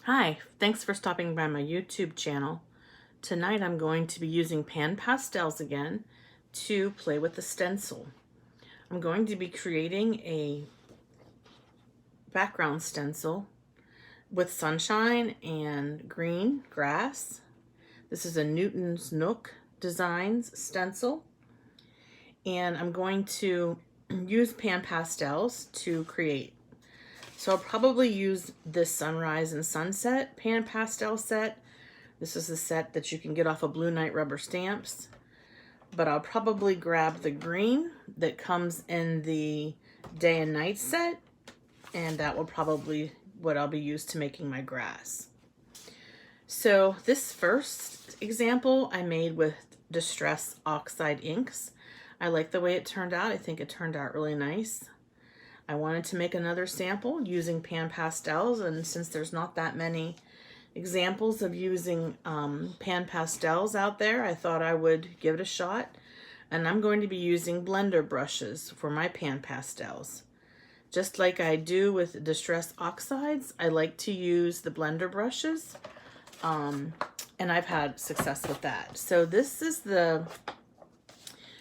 Hi, thanks for stopping by my YouTube channel. Tonight I'm going to be using pan pastels again to play with the stencil. I'm going to be creating a background stencil with sunshine and green grass. This is a Newton's Nook Designs stencil, and I'm going to use pan pastels to create. So I'll probably use this sunrise and sunset pan pastel set. This is the set that you can get off of Blue Night Rubber Stamps. But I'll probably grab the green that comes in the day and night set, and that will probably what I'll be used to making my grass. So this first example I made with Distress Oxide inks. I like the way it turned out. I think it turned out really nice. I wanted to make another sample using pan pastels, and since there's not that many examples of using pan pastels out there, I thought I would give it a shot. And I'm going to be using blender brushes for my pan pastels. Just like I do with Distress Oxides, I like to use the blender brushes, and I've had success with that. So this is the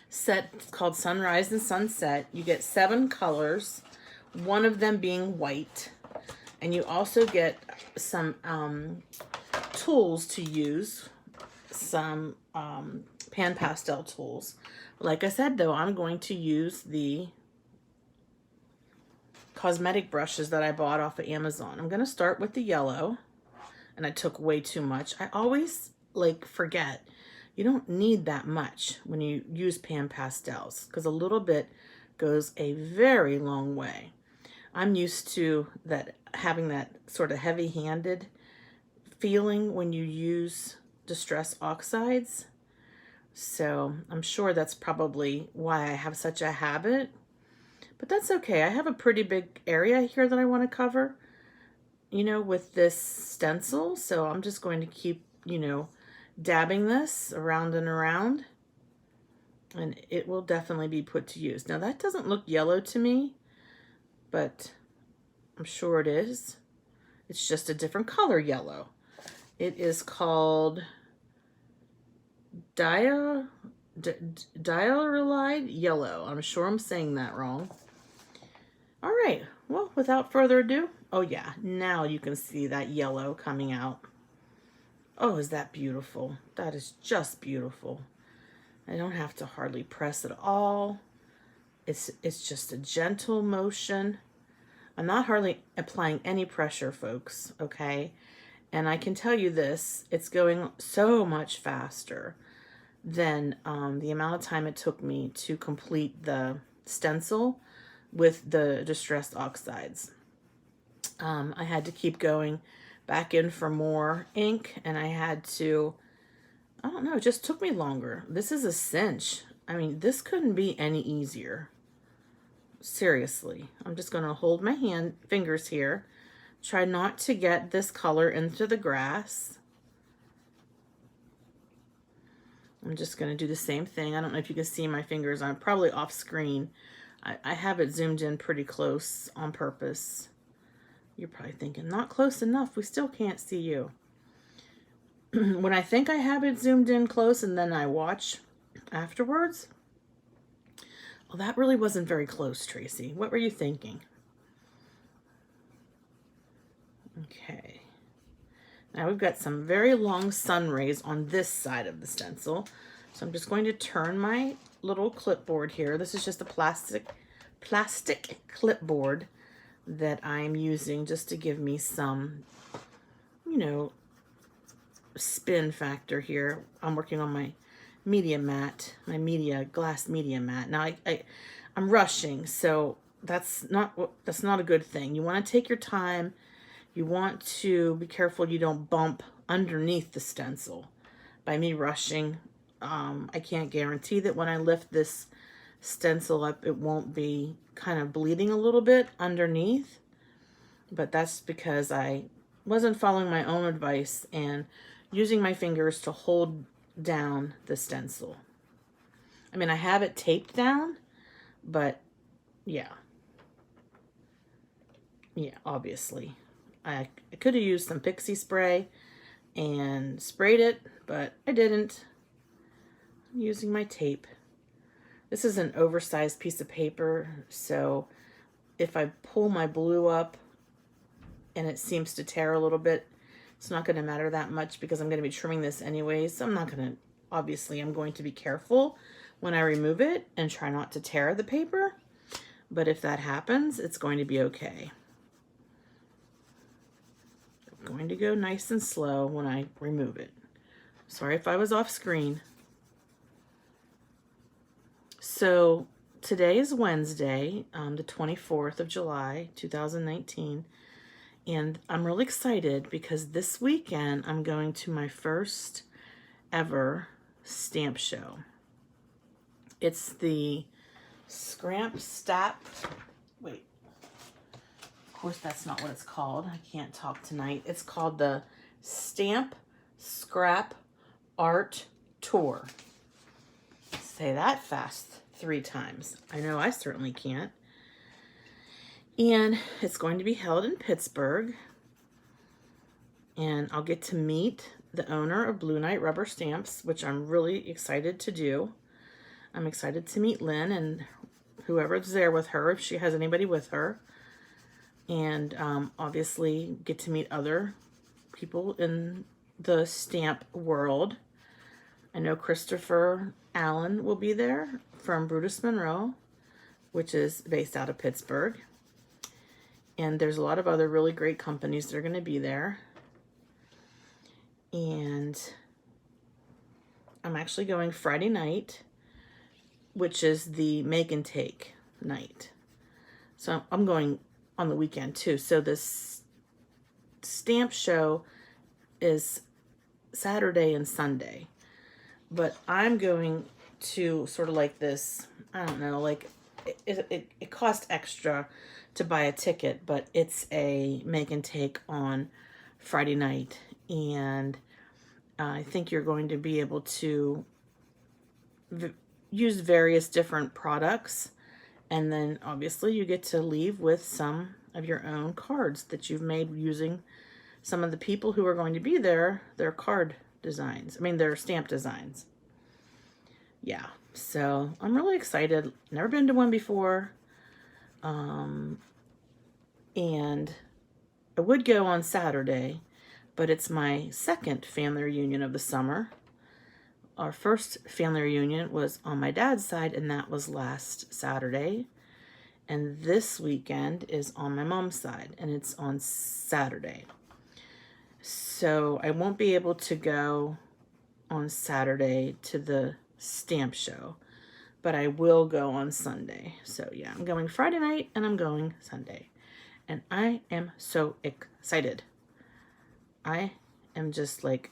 set called Sunrise and Sunset. You get 7 colors, one of them being white. And you also get some tools to use, some pan pastel tools. Like I said, though, I'm going to use the cosmetic brushes that I bought off of Amazon. I'm going to start with the yellow, and I took way too much. I always forget you don't need that much when you use pan pastels, because a little bit goes a very long way. I'm used to that, having that sort of heavy-handed feeling when you use Distress Oxides. So I'm sure that's probably why I have such a habit. But that's okay. I have a pretty big area here that I want to cover, with this stencil. So I'm just going to keep, dabbing this around and around. And it will definitely be put to use. Now that doesn't look yellow to me, but I'm sure it is. It's just a different color yellow. It is called diarylide yellow. I'm sure I'm saying that wrong. All right, well, without further ado, oh yeah, now you can see that yellow coming out. Oh, is that beautiful? That is just beautiful. I don't have to hardly press at all. It's just a gentle motion. I'm not hardly applying any pressure, folks, okay? And I can tell you this, it's going so much faster than the amount of time it took me to complete the stencil with the Distressed Oxides. I had to keep going back in for more ink, and I had to, I don't know, it just took me longer. This is a cinch. I mean, this couldn't be any easier. Seriously. I'm just going to hold my fingers here. Try not to get this color into the grass. I'm just going to do the same thing. I don't know if you can see my fingers. I'm probably off screen. I have it zoomed in pretty close on purpose. You're probably thinking, not close enough. We still can't see you. When I think I have it zoomed in close and then I watch afterwards, well, that really wasn't very close, Tracy. What were you thinking? Okay. Now we've got some very long sun rays on this side of the stencil. So I'm just going to turn my little clipboard here. This is just a plastic clipboard that I'm using just to give me some, spin factor here. I'm working on my media mat, glass media mat. Now I'm rushing, so that's not a good thing. You want to take your time. You want to be careful you don't bump underneath the stencil. By me rushing, I can't guarantee that when I lift this stencil up, it won't be kind of bleeding a little bit underneath. But that's because I wasn't following my own advice and using my fingers to hold down the stencil. I mean, I have it taped down, but yeah, obviously. I could have used some pixie spray and sprayed it, but I didn't. I'm using my tape. This is an oversized piece of paper, so if I pull my blue up and it seems to tear a little bit, it's not going to matter that much because I'm going to be trimming this anyways. So I'm not going to, obviously, I'm going to be careful when I remove it and try not to tear the paper. But if that happens, it's going to be okay. I'm going to go nice and slow when I remove it. Sorry if I was off screen. So today is Wednesday, the 24th of July, 2019. And I'm really excited because this weekend I'm going to my first ever stamp show. It's the wait, of course that's not what it's called. I can't talk tonight. It's called the Stamp Scrap Art Tour. Say that fast 3 times. I know I certainly can't. And it's going to be held in Pittsburgh. And I'll get to meet the owner of Blue Knight Rubber Stamps, which I'm really excited to do. I'm excited to meet Lynn and whoever's there with her, if she has anybody with her. And obviously get to meet other people in the stamp world. I know Christopher Allen will be there from Brutus Monroe, which is based out of Pittsburgh. And there's a lot of other really great companies that are going to be there. And I'm actually going Friday night, which is the make and take night. So I'm going on the weekend too. So this stamp show is Saturday and Sunday. But I'm going to sort of like this, I don't know, like it costs extra to buy a ticket, but it's a make and take on Friday night. And I think you're going to be able to use various different products. And then obviously you get to leave with some of your own cards that you've made using some of the people who are going to be there, their card designs. I mean, their stamp designs. Yeah, so I'm really excited. Never been to one before. And I would go on Saturday, but it's my second family reunion of the summer. Our first family reunion was on my dad's side, and that was last Saturday. And this weekend is on my mom's side, and it's on Saturday. So I won't be able to go on Saturday to the stamp show, but I will go on Sunday. So yeah, I'm going Friday night and I'm going Sunday. And I am so excited. I am just like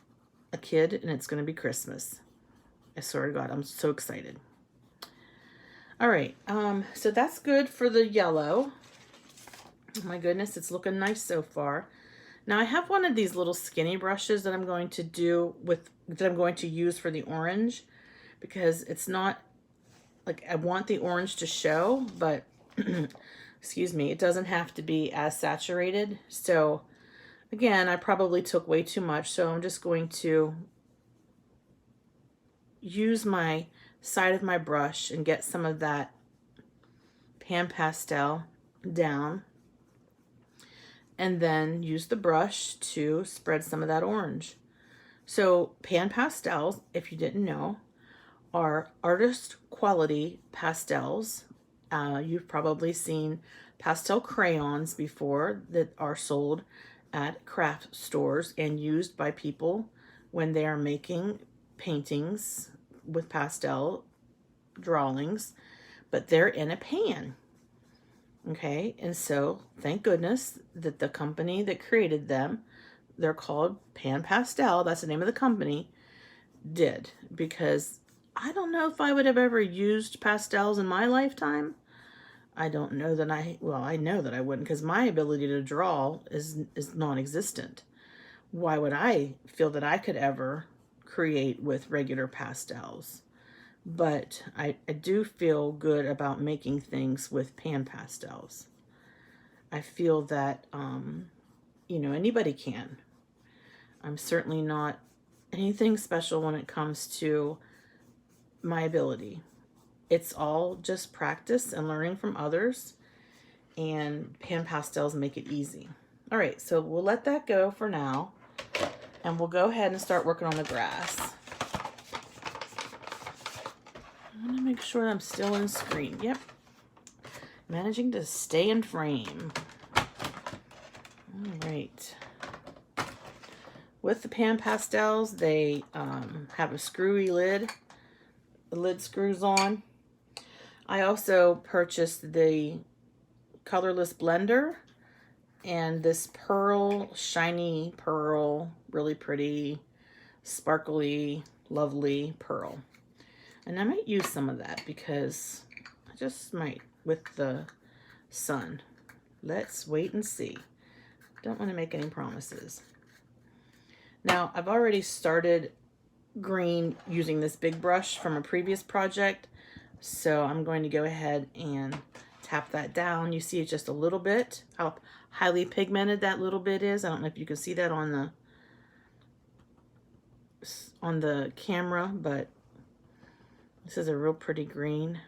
a kid and it's going to be Christmas. I swear to God, I'm so excited. All right, so that's good for the yellow. Oh my goodness, it's looking nice so far. Now I have one of these little skinny brushes that I'm going to use for the orange, because it's not like I want the orange to show, but excuse me, it doesn't have to be as saturated. So again, I probably took way too much, so I'm just going to use my side of my brush and get some of that pan pastel down, and then use the brush to spread some of that orange. So pan pastels, if you didn't know, are artist quality pastels. You've probably seen pastel crayons before that are sold at craft stores and used by people when they are making paintings with pastel drawings, but they're in a pan. Okay, and so thank goodness that the company that created them, they're called Pan Pastel, that's the name of the company, did, because I don't know if I would have ever used pastels in my lifetime. I don't know that I know that I wouldn't, because my ability to draw is non-existent. Why would I feel that I could ever create with regular pastels? But I do feel good about making things with pan pastels. I feel that you know, anybody can. I'm certainly not anything special when it comes to my ability. It's all just practice and learning from others, and pan pastels make it easy. All right, so we'll let that go for now, and we'll go ahead and start working on the grass. I want to make sure I'm still in screen. Yep. Managing to stay in frame. All right. With the pan pastels, they have a screwy lid. The lid screws on. I also purchased the colorless blender and this pearl, shiny pearl, really pretty, sparkly, lovely pearl. And I might use some of that because I just might with the sun. Let's wait and see. Don't want to make any promises. Now, I've already started green using this big brush from a previous project, so I'm going to go ahead and tap that down. You see it just a little bit, how highly pigmented that little bit is. I don't know if you can see that on the camera, but this is a real pretty green.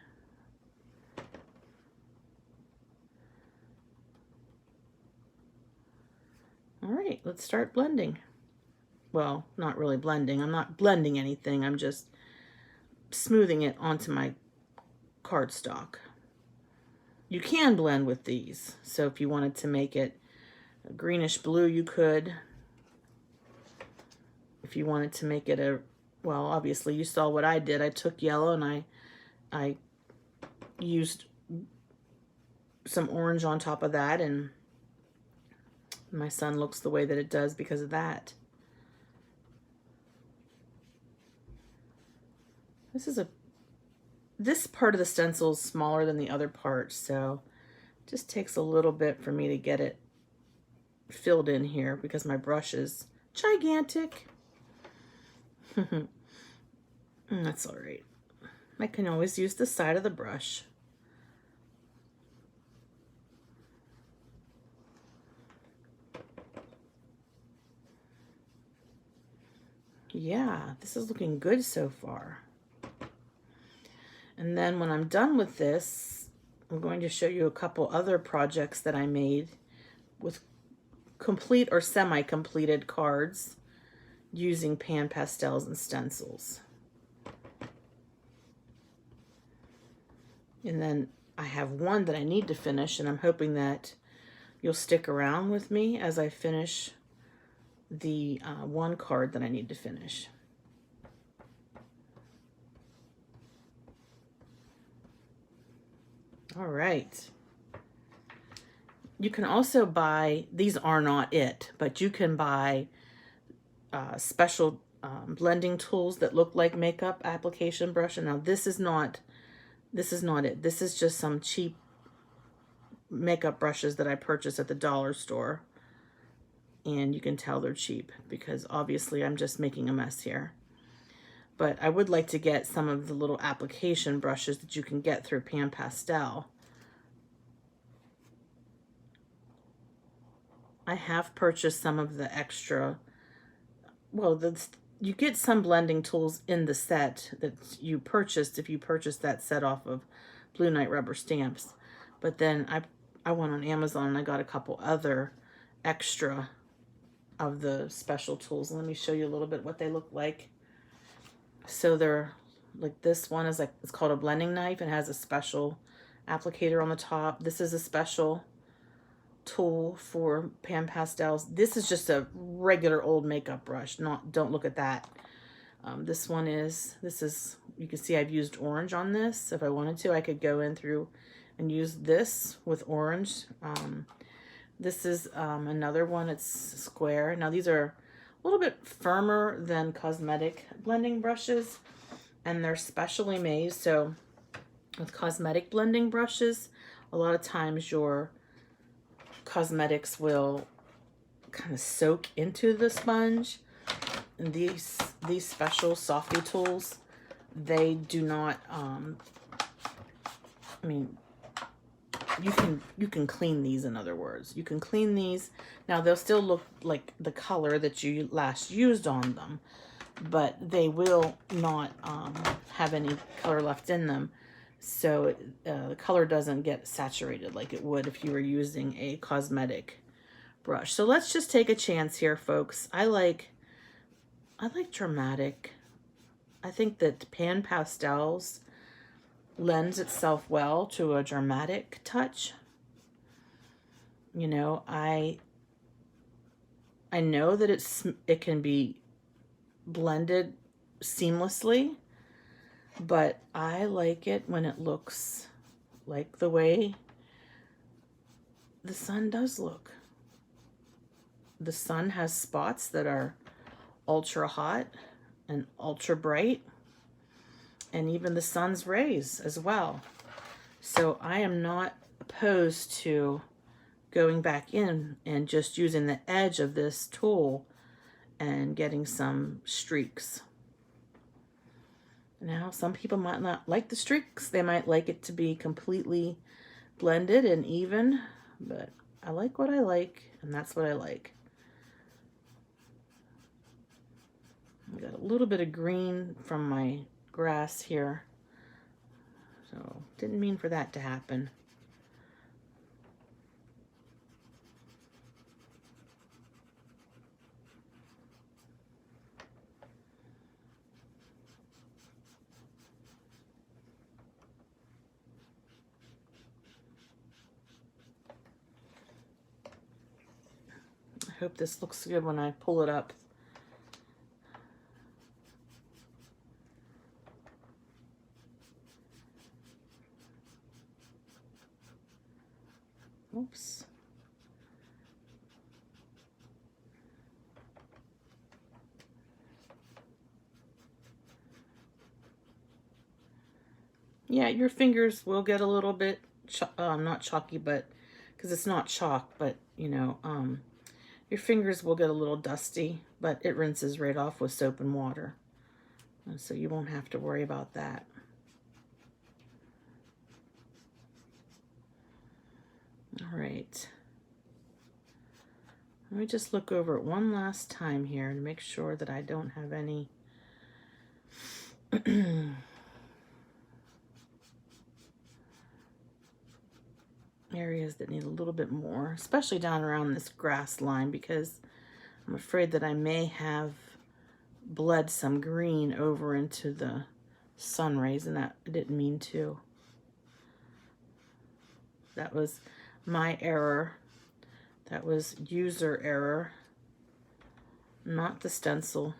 All right, let's start blending. Well, not really blending. I'm not blending anything. I'm just smoothing it onto my cardstock. You can blend with these. So if you wanted to make it a greenish blue, you could. If you wanted to make it a, well, obviously you saw what I did. I took yellow and I used some orange on top of that, and my sun looks the way that it does because of that. This part of the stencil is smaller than the other part, so it just takes a little bit for me to get it filled in here because my brush is gigantic. That's all right. I can always use the side of the brush. Yeah, this is looking good so far. And then when I'm done with this, I'm going to show you a couple other projects that I made with complete or semi-completed cards using pan pastels and stencils. And then I have one that I need to finish, and I'm hoping that you'll stick around with me as I finish the one card that I need to finish. All right. You can also buy, these are not it, but you can buy special blending tools that look like makeup application brush. And now this is not it. This is just some cheap makeup brushes that I purchased at the dollar store. And you can tell they're cheap because obviously I'm just making a mess here. But I would like to get some of the little application brushes that you can get through Pan Pastel. I have purchased some of the extra, well, you get some blending tools in the set that you purchased if you purchased that set off of Blue Night Rubber Stamps. But then I went on Amazon and I got a couple other extra of the special tools. Let me show you a little bit what they look like. So they're like, this one is like, it's called a blending knife and has a special applicator on the top. This is a special tool for Pan Pastels. This is just a regular old makeup brush. Don't look at that. This is, you can see I've used orange on this. If I wanted to, I could go in through and use this with orange. This is another one. It's square. Now these are a little bit firmer than cosmetic blending brushes, and they're specially made. So with cosmetic blending brushes, a lot of times your cosmetics will kind of soak into the sponge. And these special softy tools, they do not, I mean, you can clean these, in other words. You can clean these. Now they'll still look like the color that you last used on them, but they will not have any color left in them. So the color doesn't get saturated like it would if you were using a cosmetic brush. So let's just take a chance here, folks. I like dramatic. I think that Pan Pastels lends itself well to a dramatic touch. You know, I know that it can be blended seamlessly, but I like it when it looks like the way the sun does look. The sun has spots that are ultra hot and ultra bright, and even the sun's rays as well. So I am not opposed to going back in and just using the edge of this tool and getting some streaks. Now, some people might not like the streaks. They might like it to be completely blended and even, but I like what I like, and that's what I like. I got a little bit of green from my grass here, so didn't mean for that to happen. I hope this looks good when I pull it up. Oops. Yeah, your fingers will get a little bit, not chalky, but because it's not chalk, but you know, your fingers will get a little dusty, but it rinses right off with soap and water. And so you won't have to worry about that. All right. Let me just look over it one last time here to make sure that I don't have any areas that need a little bit more, especially down around this grass line, because I'm afraid that I may have bled some green over into the sun rays, and that I didn't mean to. That was my error. That was user error, not the stencil.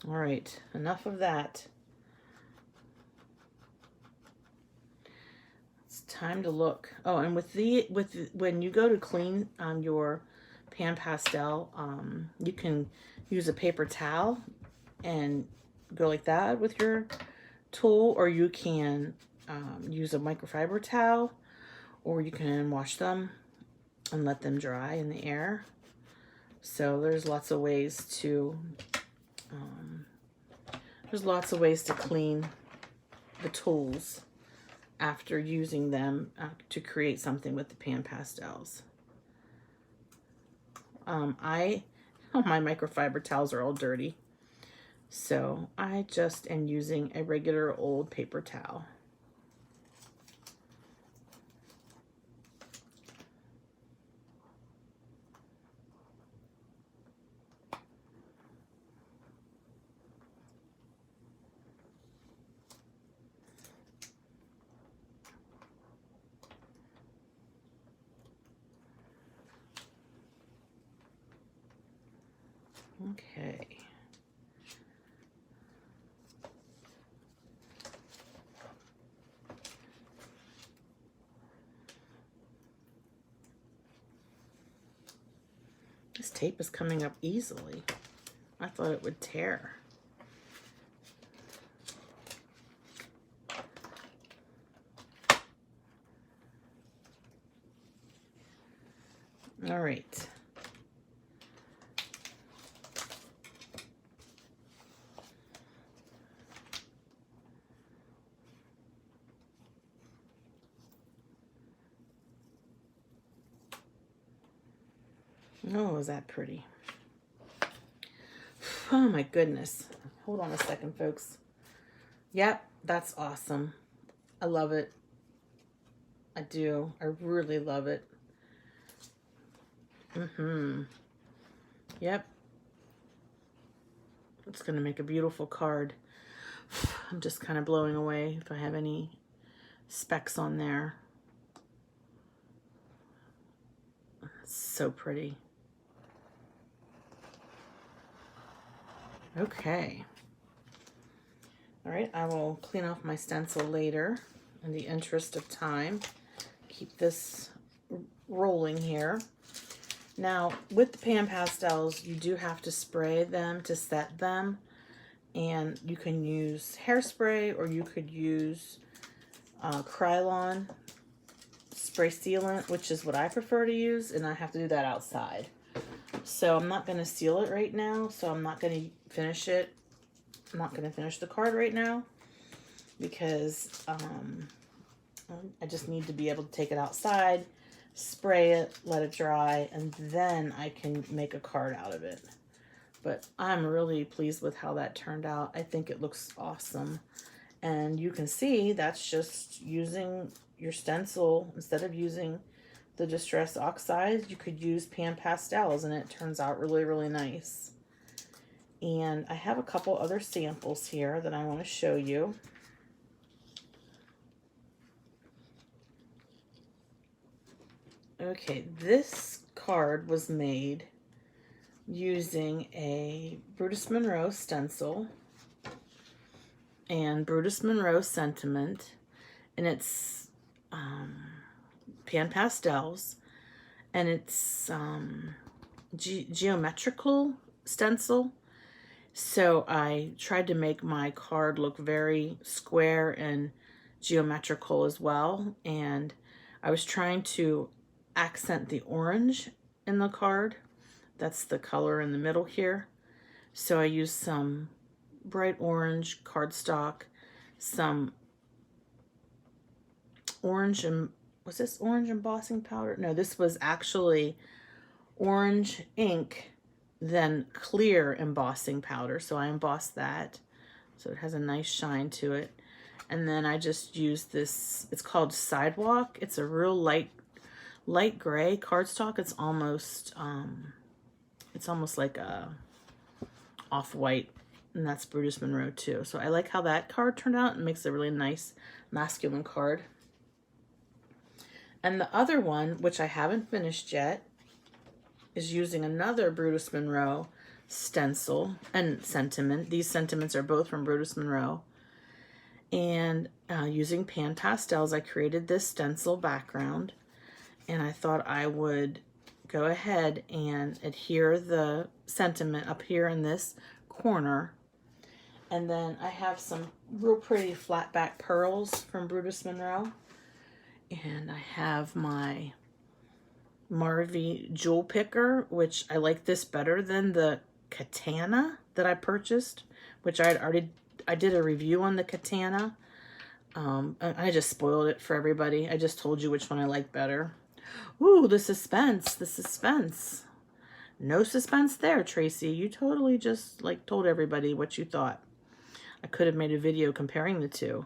All right, enough of that. It's time to look. Oh, and when you go to clean your pan pastel, you can use a paper towel and go like that with your tool, or you can use a microfiber towel, or you can wash them and let them dry in the air. So there's lots of ways to clean the tools after using them to create something with the pan pastels. My microfiber towels are all dirty, so I just am using a regular old paper towel. Okay. This tape is coming up easily. I thought it would tear. All right. Oh, is that pretty? Oh my goodness. Hold on a second, folks. Yep, that's awesome. I love it. I do. I really love it. Yep. It's going to make a beautiful card. I'm just kind of blowing away if I have any specks on there. It's so pretty. Okay. All right, I will clean off my stencil later in the interest of time. Keep this rolling here. Now, with the pan pastels, you do have to spray them to set them. And you can use hairspray, or you could use Krylon spray sealant, which is what I prefer to use, and I have to do that outside. So I'm not going to seal it right now, so I'm not going to finish it. I'm not going to finish the card right now because I just need to be able to take it outside, spray it, let it dry, and then I can make a card out of it. But I'm really pleased with how that turned out. I think it looks awesome. And you can see that's just using your stencil. Instead of using the Distress Oxide, you could use pan pastels, and it turns out really, really nice. And I have a couple other samples here that I want to show you. Okay, this card was made using a Brutus Monroe stencil and Brutus Monroe sentiment, and it's pan pastels, and it's geometrical stencil. So I tried to make my card look very square and geometrical as well, and I was trying to accent the orange in the card. That's the color in the middle here. So I used some bright orange cardstock, some orange, and was this orange embossing powder? No, this was actually orange ink, then clear embossing powder. So I embossed that. So it has a nice shine to it. And then I just used this, it's called Sidewalk. It's a real light gray cardstock. It's almost like a off-white, and that's Brutus Monroe too. So I like how that card turned out. It makes a really nice masculine card. And the other one, which I haven't finished yet, is using another Brutus Monroe stencil and sentiment. These sentiments are both from Brutus Monroe. And using pan pastels, I created this stencil background, and I thought I would go ahead and adhere the sentiment up here in this corner. And then I have some real pretty flat back pearls from Brutus Monroe. And I have my Marvy jewel picker, which I like this better than the Katana that I purchased, which I did a review on the Katana. I just spoiled it for everybody. I just told you which one I like better. Ooh, the suspense, the suspense. No suspense there, Tracy. You totally just like told everybody what you thought. I could have made a video comparing the two.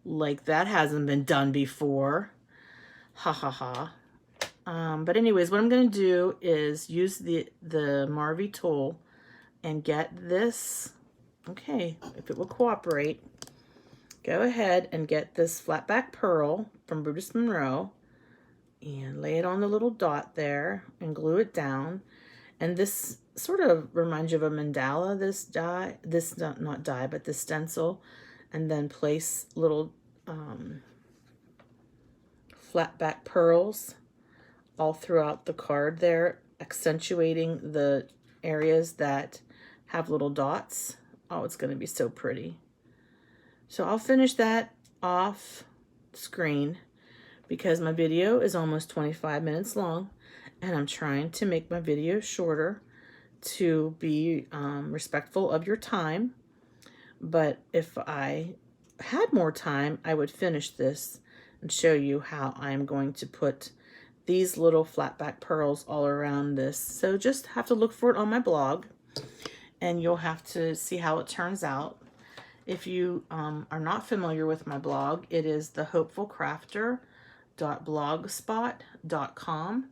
Like that hasn't been done before. Ha ha ha. But anyways, what I'm going to do is use the Marvy tool and get this. Okay, if it will cooperate, go ahead and get this flat back pearl from Brutus Monroe and lay it on the little dot there and glue it down. And this sort of reminds you of a mandala, this die, this not die, but this stencil. And then place little flat back pearls all throughout the card there, accentuating the areas that have little dots. Oh, it's going to be so pretty. So I'll finish that off screen because my video is almost 25 minutes long, and I'm trying to make my video shorter to be respectful of your time. But if I had more time, I would finish this and show you how I'm going to put these little flat back pearls all around this. So just have to look for it on my blog, and you'll have to see how it turns out. If you are not familiar with my blog, it is thehopefulcrafter.blogspot.com.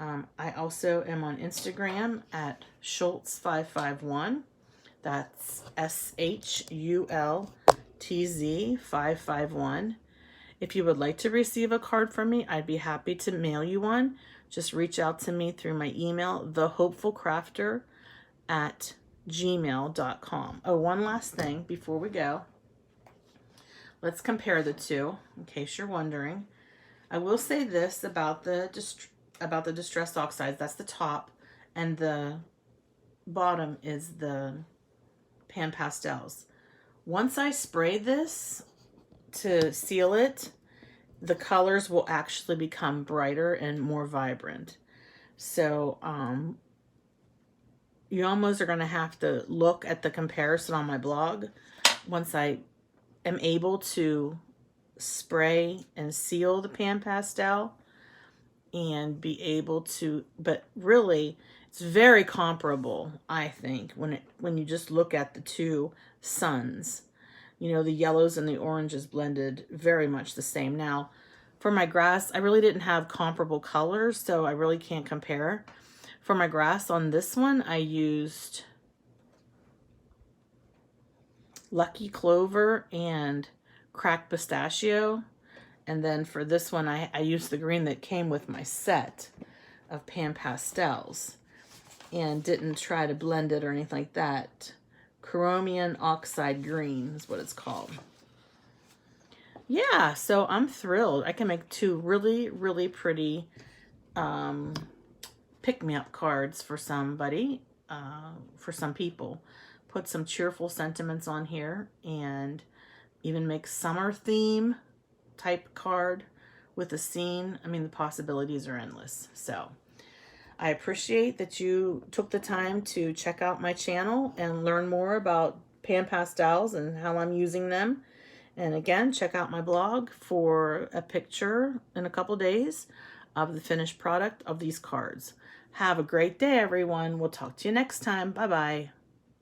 I also am on Instagram at Schultz551. That's SHULTZ 551. If you would like to receive a card from me, I'd be happy to mail you one. Just reach out to me through my email, thehopefulcrafter@gmail.com. Oh, one last thing before we go. Let's compare the two, in case you're wondering. I will say this about the Distress Oxides. That's the top, and the bottom is the Pan Pastels. Once I spray this to seal it, the colors will actually become brighter and more vibrant. So you almost are going to have to look at the comparison on my blog once I am able to spray and seal the Pan Pastel and be able to, but really it's very comparable, I think, when you just look at the two suns. You know, the yellows and the oranges blended very much the same. Now, for my grass, I really didn't have comparable colors, so I really can't compare. For my grass on this one, I used Lucky Clover and Cracked Pistachio. And then for this one, I used the green that came with my set of Pan Pastels and didn't try to blend it or anything like that. Chromium Oxide Green is what it's called. Yeah, so I'm thrilled. I can make two really, really pretty pick-me-up cards for somebody, for some people. Put some cheerful sentiments on here and even make summer theme type card with a scene. I mean, the possibilities are endless. So I appreciate that you took the time to check out my channel and learn more about Pan Pastels and how I'm using them. And again, check out my blog for a picture in a couple days of the finished product of these cards. Have a great day, everyone. We'll talk to you next time. Bye-bye.